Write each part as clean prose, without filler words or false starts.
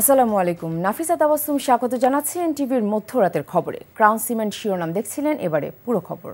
আসসালামু আলাইকুম। নাফিসা তাবাসসুম স্বাগত জানাচ্ছি এনটিভির মধ্যরাতের খবরে। ক্রাউন সিমেন্ট শিরোনাম দেখছিলেন, এবারে পুরো খবর।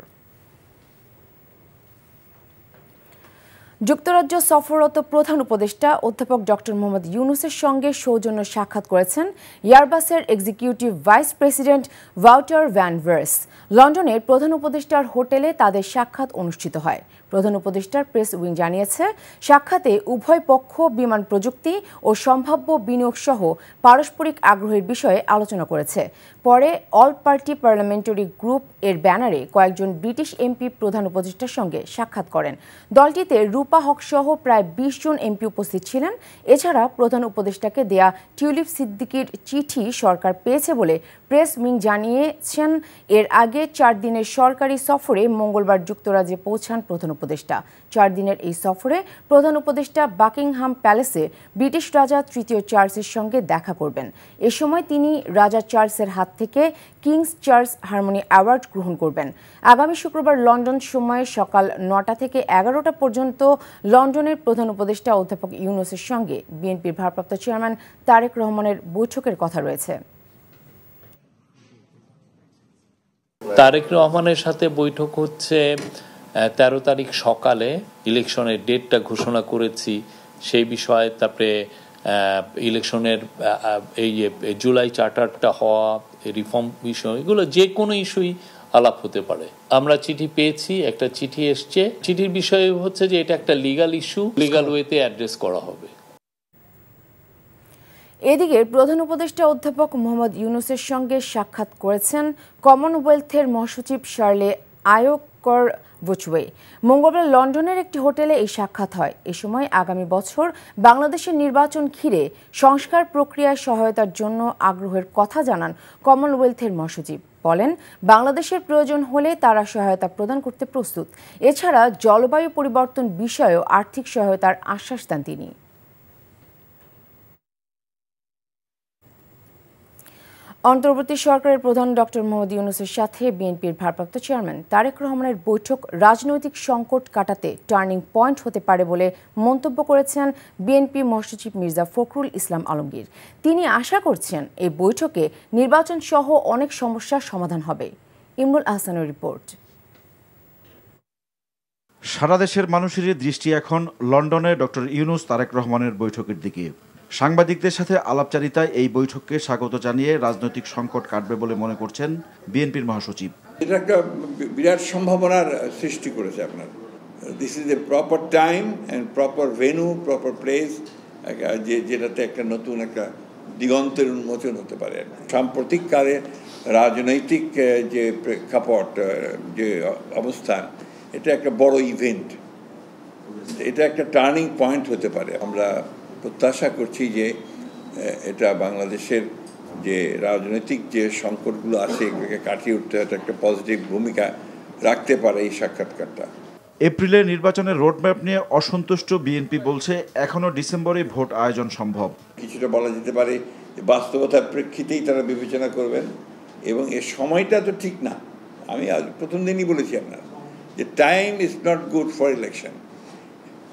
যুক্তরাজ্য সফররত প্রধান উপদেষ্টা অধ্যাপক ডক্টর মোহাম্মদ ইউনূসের সঙ্গে সৌজন্য সাক্ষাৎ করেছেন এয়ারবাসের executive vice president Wouter van Wersch. লন্ডনের প্রধান উপদেষ্টার হোটেলে তাদের সাক্ষাৎ অনুষ্ঠিত হয়। প্রধান উপদেষ্টার প্রেস উইং জানিয়েছে, সাক্ষাতে উভয় পক্ষ বিমান প্রযুক্তি ও সম্ভাব্য বিনিয়োগ সহ পারস্পরিক আগ্রহের বিষয়ে আলোচনা করেছে। পরে অল পার্টি পার্লামেন্টারি গ্রুপ এর ব্যানারে কয়েকজন ব্রিটিশ এমপি প্রধান উপদেষ্টার সঙ্গে সাক্ষাৎ করেন। দলটিতে রূপা হক সহ প্রায় ২০ জন এমপি উপস্থিত ছিলেন। এছাড়া প্রধান উপদেষ্টাকে দেয়া টিউলিপ সিদ্দিকীর চিঠি সরকার পেয়েছে বলে প্রেস উইং জানিয়েছেন। এর আগে ৪ দিনের সরকারি সফরে মঙ্গলবার যুক্তরাজ্যে পৌঁছান প্রধান উপদেষ্টা। ৪ দিনের এই সফরে প্রধান উপদেষ্টা বাকিংহাম প্যালেসে ব্রিটিশ রাজা তৃতীয় চার্লসের সঙ্গে দেখা করবেন। এ সময় তিনি রাজা চার্লসের হাত থেকে কিংস চার্লস হারমোনি অ্যাওয়ার্ড গ্রহণ করবেন। আগামী শুক্রবার লন্ডন সময়ে সকাল ৯টা থেকে ১১টা পর্যন্ত লন্ডনের প্রধান উপদেষ্টা অধ্যাপক ইউনূসের সঙ্গে বিএনপির ভারপ্রাপ্ত চেয়ারম্যান তারেক রহমানের বৈঠকের কথা রয়েছে। তারেক রহমানের সাথে বৈঠক হচ্ছে ১৩ তারিখ সকালে। ইলেকশনের ডেটটা ঘোষণা করেছি সেই বিষয়ে, তারপরে ইলেকশনের এই জুলাই চার্টারটা হওয়া, রিফর্ম বিষয়, এগুলো যে কোনো ইস্যুই আলাপ হতে পারে। আমরা চিঠি পেয়েছি, একটা চিঠি এসছে। চিঠির বিষয় হচ্ছে যে এটা একটা লিগাল ইস্যু, লিগাল ওয়েতে অ্যাড্রেস করা হবে। এদিকে প্রধান উপদেষ্টা অধ্যাপক মোহাম্মদ ইউনূসের সঙ্গে সাক্ষাৎ করেছেন কমনওয়েলথের মহাসচিব শার্লে আয়োকর বুচওয়ে। মঙ্গলবার লন্ডনের একটি হোটেলে এই সাক্ষাৎ হয়। এ সময় আগামী বছর বাংলাদেশের নির্বাচন ঘিরে সংস্কার প্রক্রিয়ায় সহায়তার জন্য আগ্রহের কথা জানান কমনওয়েলথের মহাসচিব। বলেন, বাংলাদেশের প্রয়োজন হলে তারা সহায়তা প্রদান করতে প্রস্তুত। এছাড়া জলবায়ু পরিবর্তন বিষয়েও আর্থিক সহায়তার আশ্বাস দেন তিনি। অন্তর্বর্তী সরকারের প্রধান ডক্টর মোহাম্মদ ইউনূসের সাথে বিএনপির ভারপ্রাপ্ত চেয়ারম্যান তারেক রহমানের বৈঠক রাজনৈতিক সংকট কাটাতে টার্নিং পয়েন্ট হতে পারে বলে মন্তব্য করেছেন বিএনপি মহাসচিব মির্জা ফখরুল ইসলাম আলমগীর। তিনি আশা করছেন এই বৈঠকে নির্বাচন সহ অনেক সমস্যার সমাধান হবে। ইমরুল আহসানের রিপোর্ট। সারা দেশের মানুষেরই দৃষ্টি এখন লন্ডনে ডক্টর ইউনূস তারেক রহমানের বৈঠকের দিকে। সাংবাদিকদের সাথে আলাপচারিতায় এই বৈঠককে স্বাগত জানিয়ে রাজনৈতিক সংকট কাটবে বলে মনে করছেন বিএনপির মহাসচিব। এটা একটা বিরাট সম্ভাবনার সৃষ্টি করেছে আপনার। This is a proper time and proper venue, proper place, যেটাতে একটা নতুন একটা দিগন্তের উন্মোচন হতে পারে। সাম্প্রতিককালে রাজনৈতিক যে প্রেক্ষাপট, যে অবস্থান, এটা একটা বড় ইভেন্ট, এটা একটা টার্নিং পয়েন্ট হতে পারে। আমরা প্রত্যাশা করছি যে এটা বাংলাদেশের যে রাজনৈতিক যে সংকটগুলো আছে এগুলোকে কাটিয়ে উঠতে হয়তো একটা পজিটিভ ভূমিকা রাখতে পারে এই সাক্ষাৎকারটা। এপ্রিলে নির্বাচনের রোডম্যাপ নিয়ে অসন্তুষ্ট বিএনপি বলছে এখনো ডিসেম্বরে ভোট আয়োজন সম্ভব। কিছুটা বলা যেতে পারে বাস্তবতার প্রেক্ষিতেই তারা বিবেচনা করবেন, এবং এর সময়টা তো ঠিক না। আমি আজ প্রথম দিনই বলেছি আপনার যে time is not good for election.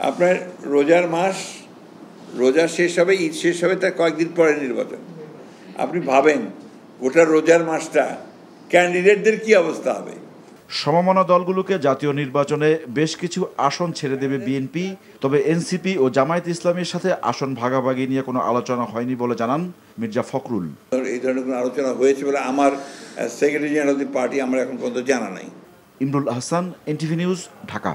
আপনার রোজার মাস, রোজা শেষ হবে, ঈদ শেষ হবে, তার কয়েকদিন পরে নির্বাচন। আপনি ভাবেন গোটা রোজার মাসটা ক্যান্ডিডেটদের কি অবস্থা হবে। সমমনা দলগুলোকে জাতীয় নির্বাচনে বেশ কিছু আসন ছেড়ে দেবে বিএনপি, তবে এনসিপি ও জামায়াত ইসলামীর সাথে আসন ভাগাভাগি নিয়ে কোনো আলোচনা হয়নি বলে জানান মির্জা ফখরুল। এই ধরনের কোনো আলোচনা হয়েছে বলে আমার secretary general of the party আমার এখন পর্যন্ত জানা নাই। Imrul Ahsan, NTV news, Dhaka.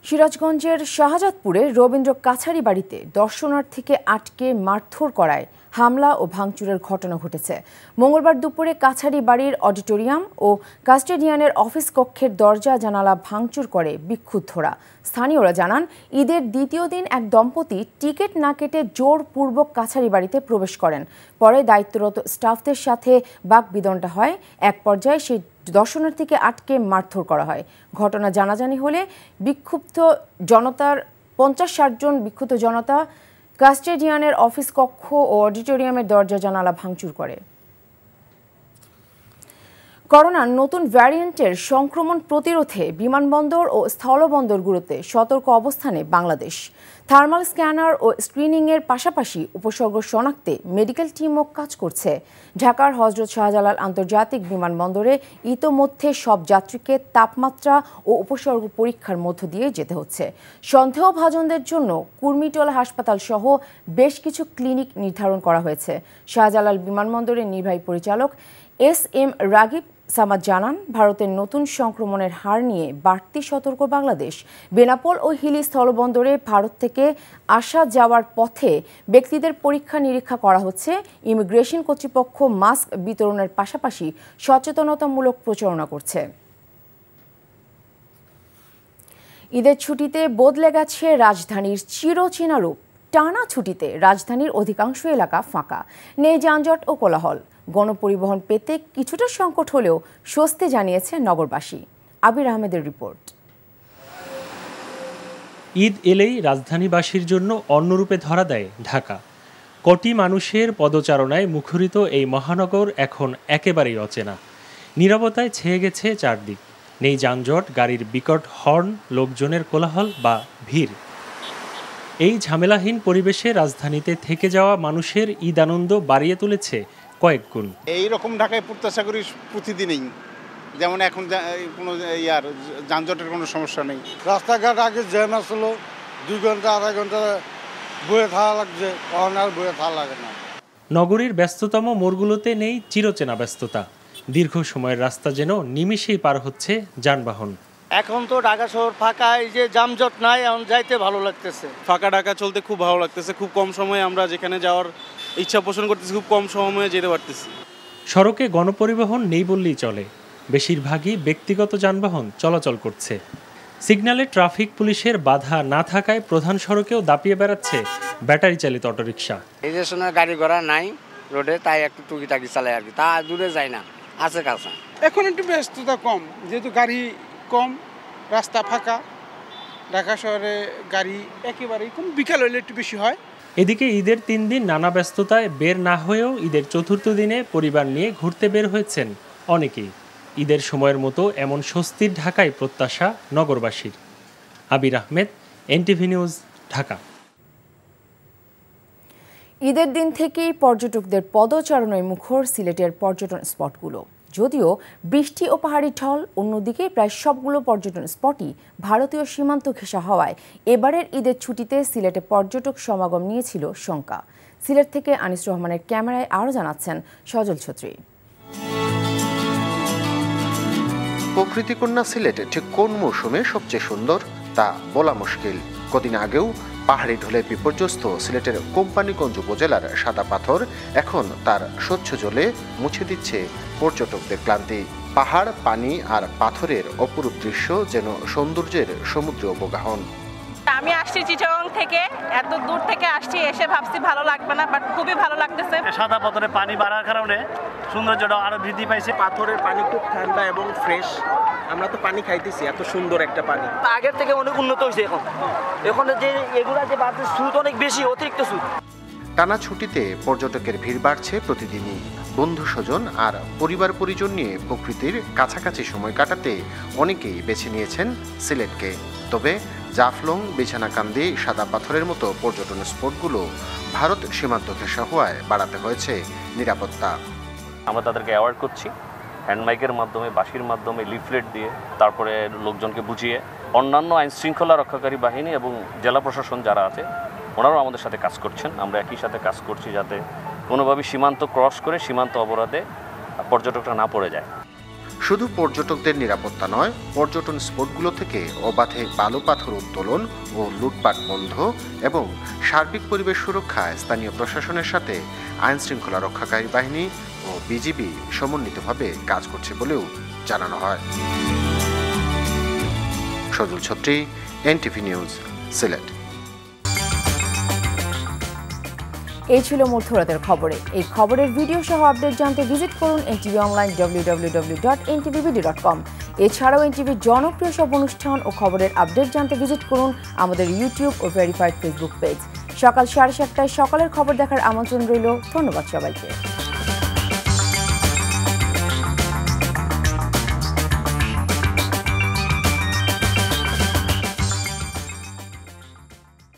সিরাজগঞ্জের শাহজাদপুরে রবীন্দ্র কাছারি বাড়িতে দর্শনার্থীকে আটকে মারধর করায় হামলা ও ভাঙচুরের ঘটনা ঘটেছে। মঙ্গলবার দুপুরে কাছারি বাড়ির অডিটোরিয়াম ও কাস্টেডিয়ানের অফিস কক্ষের দরজা জানালা ভাঙচুর করে বিক্ষুব্ধরা। স্থানীয়রা জানান, ঈদের দ্বিতীয় দিন এক দম্পতি টিকিট না কেটে জোরপূর্বক কাছারি বাড়িতে প্রবেশ করেন। পরে দায়িত্বরত স্টাফদের সাথে বাকবিতণ্ডা হয়। এক পর্যায়ে সেই দর্শনার্থীকে আটকে মারধর করা হয়। ঘটনা জানাজানি হলে বিক্ষুব্ধ জনতার ৫০-৬০ জন বিক্ষুব্ধ জনতা কাস্টেডিয়ানের অফিস কক্ষ ও অডিটোরিয়ামের দরজা জানালা ভাঙচুর করে। করোনার নতুন ভ্যারিয়েন্টের সংক্রমণ প্রতিরোধে বিমানবন্দর ও স্থলবন্দরগুলোতে সতর্ক অবস্থানে বাংলাদেশ। থার্মাল স্ক্যানার ও স্ক্রিনিংয়ের পাশাপাশি উপসর্গ শনাক্তে মেডিকেল টিমও কাজ করছে। ঢাকার হযরত শাহজালাল আন্তর্জাতিক বিমানবন্দরে ইতোমধ্যে সব যাত্রীকে তাপমাত্রা ও উপসর্গ পরীক্ষার মধ্য দিয়ে যেতে হচ্ছে। সন্দেহভাজনদের জন্য কুর্মিটোলা হাসপাতাল সহ বেশ কিছু ক্লিনিক নির্ধারণ করা হয়েছে। শাহজালাল বিমানবন্দরের নির্বাহী পরিচালক এস.এম. রাগিব সামাদ জানান, ভারতের নতুন সংক্রমণের হার নিয়ে বাড়তি সতর্ক বাংলাদেশ। বেনাপোল ও হিলি স্থলবন্দরে ভারত থেকে আসা যাওয়ার পথে ব্যক্তিদের পরীক্ষা নিরীক্ষা করা হচ্ছে। ইমিগ্রেশন কর্তৃপক্ষ মাস্ক বিতরণের পাশাপাশি সচেতনতামূলক প্রচারণা করছে। ঈদের ছুটিতে বদলে গেছে রাজধানীর চিরচেনা রূপ। টানা ছুটিতে রাজধানীর অধিকাংশ এলাকা ফাঁকা, নেই যানজট ও কোলাহল। গণপরিবহন পেতে কিছুটা সংকট হলেও স্বস্তি জানিয়েছে নগরবাসী। আবির আহমেদের রিপোর্ট। ঈদ এলেই রাজধানীবাসীর জন্য অন্যরূপে ধরা দেয় ঢাকা। কোটি মানুষের পদচারণায় মুখরিত এই মহানগর এখন একেবারেই অচেনা। নীরবতায় ছেয়ে গেছে চারদিক, নেই যানজট, গাড়ির বিকট হর্ন, লোকজনের কোলাহল বা ভিড়। এই ঝামেলাহীন পরিবেশে রাজধানীতে থেকে যাওয়া মানুষের ঈদ আনন্দ বাড়িয়ে তুলেছে কয়েক গুণ। এইরকম ঢাকায় প্রত্যাশা করি প্রতিদিনই, যেমন এখন কোনো যানজটের কোনো সমস্যা নেই। রাস্তাঘাট আগে জ্যাম আসলো, 2 ঘন্টা 2.5 ঘন্টা বয়ে থাকা লাগছে, এখন আর বয়ে থাকা লাগে না। নগরীর ব্যস্ততম মোড়গুলোতে নেই চিরচেনা ব্যস্ততা। দীর্ঘ সময়ের রাস্তা যেন নিমিষেই পার হচ্ছে যানবাহন। এখন তো ঢাকা শহর ফাঁকা, এই যে যানজট নাই, এখন যাইতে ভালো লাগতেছে। ফাঁকা ঢাকা চলতে খুব ভালো লাগতেছে। খুব কম সময়ে আমরা যেখানে যাওয়ার ইচ্ছা পোষণ করতেছি, খুব কম সময়ে যেতে পারতেছি। সড়কে গণপরিবহন নেই বললেই চলে, বেশিরভাগই ব্যক্তিগত যানবাহন চলাচল করছে। সিগন্যালে ট্রাফিক পুলিশের বাধা না থাকায় প্রধান সড়কেও দাপিয়ে বেড়াচ্ছে ব্যাটারি চালিত অটোরিকশা। এই যে সময় গাড়ি ঘোড়া নাই রোডে, তাই একটু টুকিটাকি চালায় আর কি, তা দূরে যায় না, আছে কাছে। এখন একটু ব্যস্ততা কম, যেহেতু গাড়ি কম, রাস্তা ফাঁকা। ঢাকা শহরে গাড়ি একেবারেই কম, বিকাল হলে একটু বেশি হয়। এদিকে ঈদের 3 দিন নানা ব্যস্ততায় বের না হয়েও ঈদের চতুর্থ দিনে পরিবার নিয়ে ঘুরতে বের হয়েছেন অনেকেই। ঈদের সময়ের মতো এমন স্বস্তির ঢাকায় প্রত্যাশা নগরবাসীর। আবির আহমেদ, এনটিভি নিউজ, ঢাকা। ঈদের দিন থেকেই পর্যটকদের পদচারণায় মুখর সিলেটের পর্যটন স্পটগুলো। যদিও বৃষ্টি ও পাহাড়ি ঢল, অন্যদিকে প্রায় সবগুলো পর্যটন স্পটই ভারতীয় সীমান্ত ঘেঁষা হওয়ায় এবারের ঈদের ছুটিতে সিলেটে পর্যটক সমাগম নিয়েছিল শঙ্কা। সিলেট থেকে আনিস রহমানের ক্যামেরায় আরও জানাচ্ছেন সজল ছত্রী। প্রকৃতিকন্যা সিলেটে ঠিক কোন মৌসুমে সবচেয়ে সুন্দর তা বলা মুশকিল। কদিন আগেও পাহাড়ি ঢলে বিপর্যস্ত সিলেটের কোম্পানীগঞ্জ উপজেলার সাদা পাথর এখন তার স্বচ্ছ জলে মুছে দিচ্ছে পর্যটকদের ক্লান্তি। পাহাড়, পানি আর পাথরের অপরূপ দৃশ্য যেন সৌন্দর্যের সমুদ্র অবগাহন। আমি আসছি চিটাগং থেকে, এত দূর থেকে আসছি, এসে ভাবছি ভালো লাগবে না, বাট খুবই ভালো লাগতেছে। সাদা পাথরে পানি বাড়ার কারণে সৌন্দর্যটা আরো বৃদ্ধি পাইছে। পাথরের পানি খুব ঠান্ডা এবং ফ্রেশ। আমরা তো পানি খাইতেছি, এত সুন্দর একটা পানি। আগের থেকে অনেক উন্নত হয়েছে। এখন যে এগুলা যে বাড়ছে, স্রোত অনেক বেশি, অতিরিক্ত স্রোত। টানা ছুটিতে পর্যটকের ভিড় বাড়ছে প্রতিদিনই। বন্ধু স্বজন আর পরিবার পরিজন নিয়ে প্রকৃতির কাছাকাছি সময় কাটাতে অনেকেই বেছে নিয়েছেন সিলেটকে। তবে জাফলং, বিছানাকান্দি, সাদা পাথরের মতো পর্যটন স্পটগুলো ভারত সীমান্ত ঘেঁষা হওয়ায় বাড়াতে হয়েছে নিরাপত্তা। আমরা তাদেরকে অ্যাওয়ার্ড করছি হ্যান্ড মাইকের মাধ্যমে, বাঁশির মাধ্যমে, লিফলেট দিয়ে, তারপরে লোকজনকে বুঝিয়ে। অন্যান্য আইন শৃঙ্খলা রক্ষাকারী বাহিনী এবং জেলা প্রশাসন যারা আছে ওনারাও আমাদের সাথে কাজ করছেন। আমরা একই সাথে কাজ করছি যাতে কোনোভাবেই সীমান্ত ক্রস করে সীমান্ত অপরাধে পর্যটকরা না পড়ে যায়। শুধু পর্যটকদের নিরাপত্তা নয়, পর্যটন স্পটগুলো থেকে অবাধে বালু পাথর উত্তোলন ও লুটপাট বন্ধ এবং সার্বিক পরিবেশ সুরক্ষায় স্থানীয় প্রশাসনের সাথে আইন শৃঙ্খলা রক্ষাকারী বাহিনী ও বিজিবি সমন্বিতভাবে কাজ করছে বলেও জানানো হয়। সজল ছত্রী, এনটিভি নিউজ, সিলেট। এই ছিল মধ্যরাতের খবরে। এই খবরের ভিডিও সহ আপডেট জানতে ভিজিট করুন এনটিভি অনলাইন www.ntvvideo.com। এছাড়াও এনটিভির জনপ্রিয় সব অনুষ্ঠান ও খবরের আপডেট জানতে ভিজিট করুন আমাদের ইউটিউব ও ভেরিফাইড ফেসবুক পেজ। সকাল 7:30টায় সকালের খবর দেখার আমন্ত্রণ রইল। ধন্যবাদ সবাইকে।